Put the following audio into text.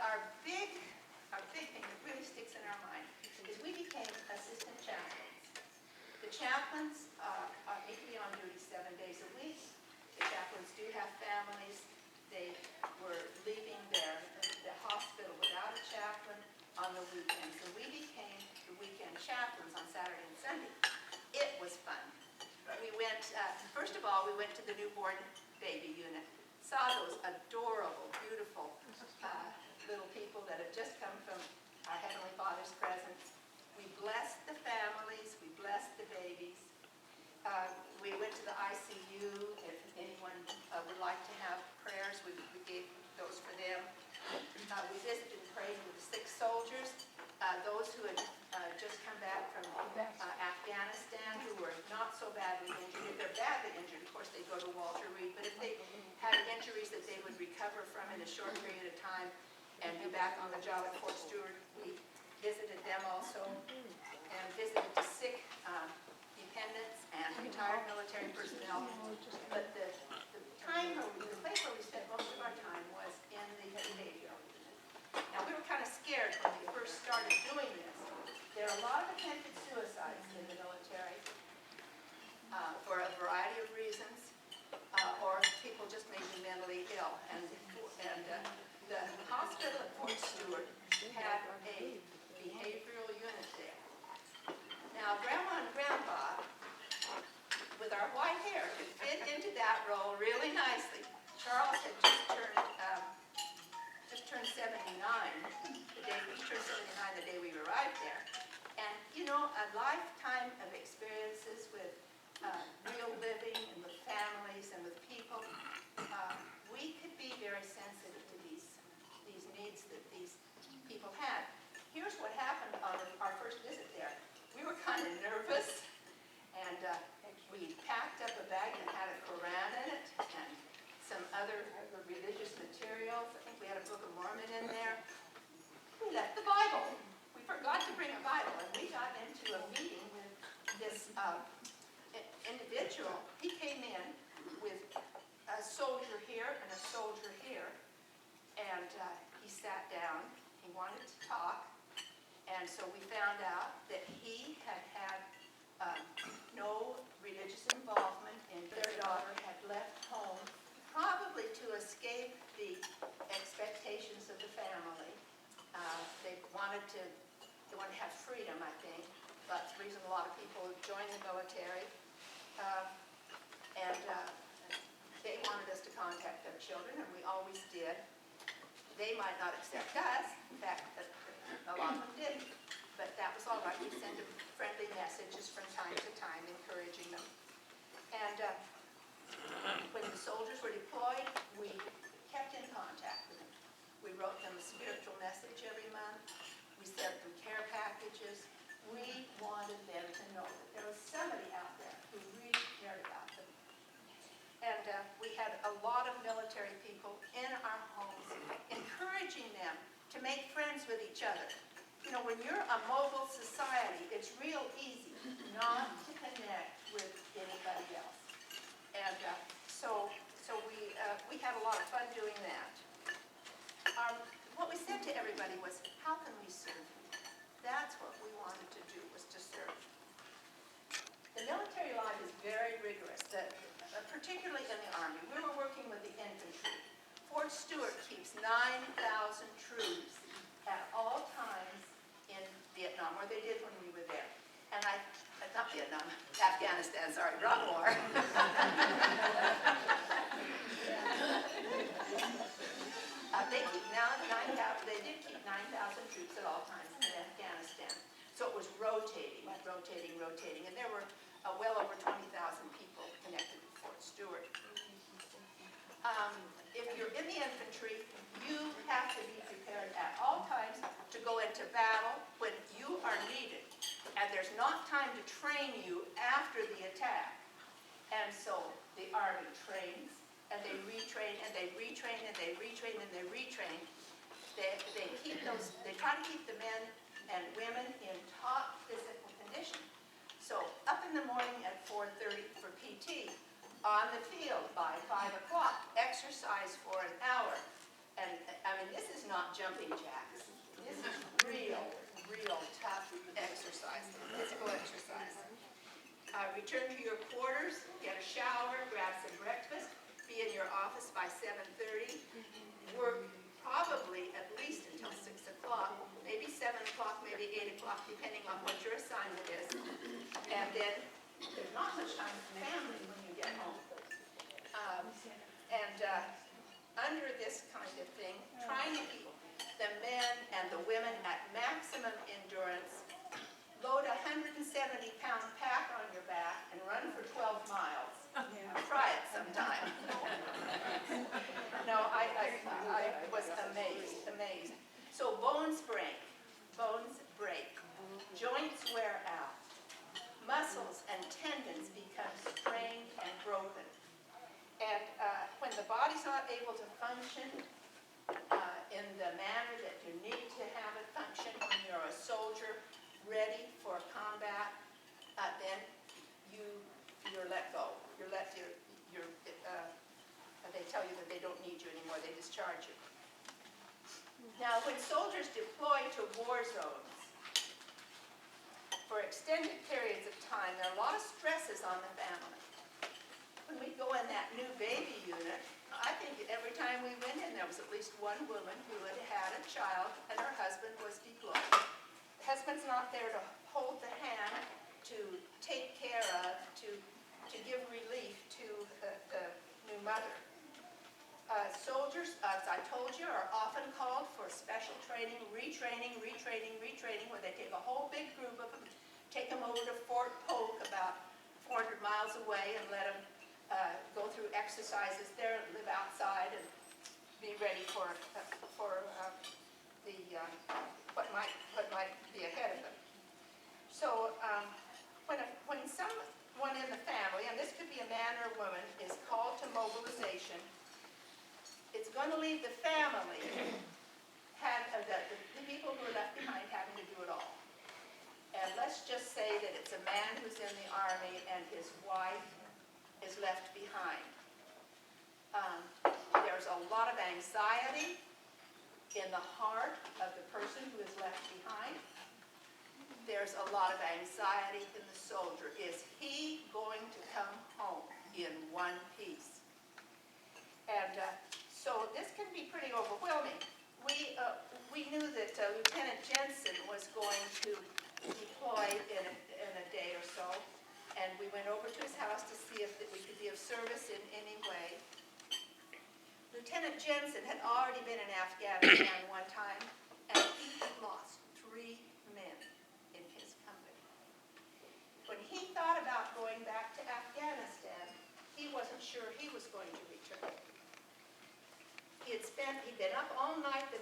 our big thing that really sticks in our mind is we became assistant chaplains. The chaplains need to be on duty 7 days a week. The chaplains do have families. They were leaving the hospital without a chaplain on the weekends. So we became the weekend chaplains on Saturday and Sunday. It was fun. We went, first of all, we went to the newborn baby unit. Saw those adorable, beautiful little people that have just come from our Heavenly Father's presence. We blessed the families. We blessed the babies. We went to the ICU. If anyone would like to have prayers, we gave those for them. We visited and prayed with the sick soldiers, those who had just come back from Afghanistan, who were not so badly injured. If they're badly injured, of course, they go to Walter Reed, but if they had injuries that they would recover from in a short period of time and be back on the job at Fort Stewart, we visited them also, and visited the sick dependents and retired military personnel. But the place where we spent most of our time was in the behavioral unit. Now, we were kind of scared when we first started doing this. There are a lot of attempted suicides in the military for a variety of reasons, or people just may be mentally ill. And the hospital at Fort Stewart had a behavioral unit there. Now, Grandma and Grandpa, with our white hair, could fit into that role really nicely. Charles had just turned 79 the day he turned 79 the day we arrived there. And you know, a lifetime of experiences with real living and with families and with people, we could be very sensitive to these needs that these people had. Here's what happened on our first visit there. We were kind of nervous, and we packed up a bag that had a Quran in it and some other religious materials. I think we had a Book of Mormon in there. We left the Bible. We forgot to bring a Bible, and we got into a meeting with this individual. He came in with a soldier here and a soldier here, and he sat down. He wanted to talk, and so we found out that he had no religious involvement, and their daughter had left home, probably to escape the expectations of the family. They wanted to have freedom, I think. That's the reason a lot of people join the military. They wanted us to contact their children, and we always did. They might not accept us. In fact, a lot of them didn't. But that was all right. We sent them friendly messages from time to time, encouraging them. And when the soldiers were deployed, we kept in contact with them. We wrote them a spiritual message every month. We sent them care packages. We wanted them to know that there was somebody out there who really cared about them. And we had a lot of military people in our homes encouraging them to make friends with each other. You know, when you're a mobile society, it's real easy not to connect with anybody else. And so we had a lot of fun doing that. What we said to everybody was, how can we serve you? That's what we wanted to do, was to serve. The military life is very rigorous, particularly in the Army. We were working with the infantry. Fort Stewart keeps 9,000 troops at all times in Vietnam, or they did when we were there. And not Vietnam, Afghanistan, sorry, wrong war. They did keep 9,000 troops at all times in Afghanistan. So it was rotating. And there were well over 20,000 people connected with Fort Stewart. If you're in the infantry, you have to be prepared at all times to go into battle when you are needed. And there's not time to train you after the attack. And so the Army trains, and they retrain, and they retrain, and they retrain, and they retrain. They try to keep the men and women in top physical condition. So up in the morning at 4:30 for PT, on the field by 5 o'clock, exercise for an hour. And I mean, this is not jumping jacks. This is real tough exercise, physical exercise. Return to your quarters, get a shower, grab some breakfast, be in your office by 7:30, work probably at least until 6 o'clock, maybe 7 o'clock, maybe 8 o'clock, depending on what your assignment is. And then there's not much time for family when you get home. Under this kind of thing, trying to keep the men and the women at maximum endurance, load a 170-pound pack on your back and run for 12 miles. Try it sometime. No, I was amazed. So bones break, joints wear out, muscles and tendons become strained and broken. And when the body's not able to function in the manner that you need to have it function when you're a soldier ready for combat, then you're let go. They tell you that they don't need you anymore. They discharge you. Now, when soldiers deploy to war zones for extended periods of time, there are a lot of stresses on the family. When we go in that new baby unit, I think every time we went in, there was at least one woman who had had a child and her husband was deployed. The husband's not there to hold the hand, to take care of, to give relief to the new mother. Soldiers, as I told you, are often called for special training, retraining, where they take a whole big group of them, take them over to Fort Polk, about 400 miles away, and let them go through exercises there, live outside, and be ready for what might be ahead of them. So when someone in the family, and this could be a man or a woman, is called to mobilization, it's going to leave the family, the people who are left behind, having to do it all. And let's just say that it's a man who's in the Army and his wife is left behind. There's a lot of anxiety in the heart of the person who is left behind. There's a lot of anxiety in the soldier. Is he going to come home in one piece? And so this can be pretty overwhelming. We knew that Lieutenant Jensen was going to deploy in a day or so, and we went over to his house to see if we could be of service in any way. Lieutenant Jensen had already been in Afghanistan one time, and he had lost 3 men in his company. When he thought about going back to Afghanistan, he wasn't sure he was going to return. He'd been up all night the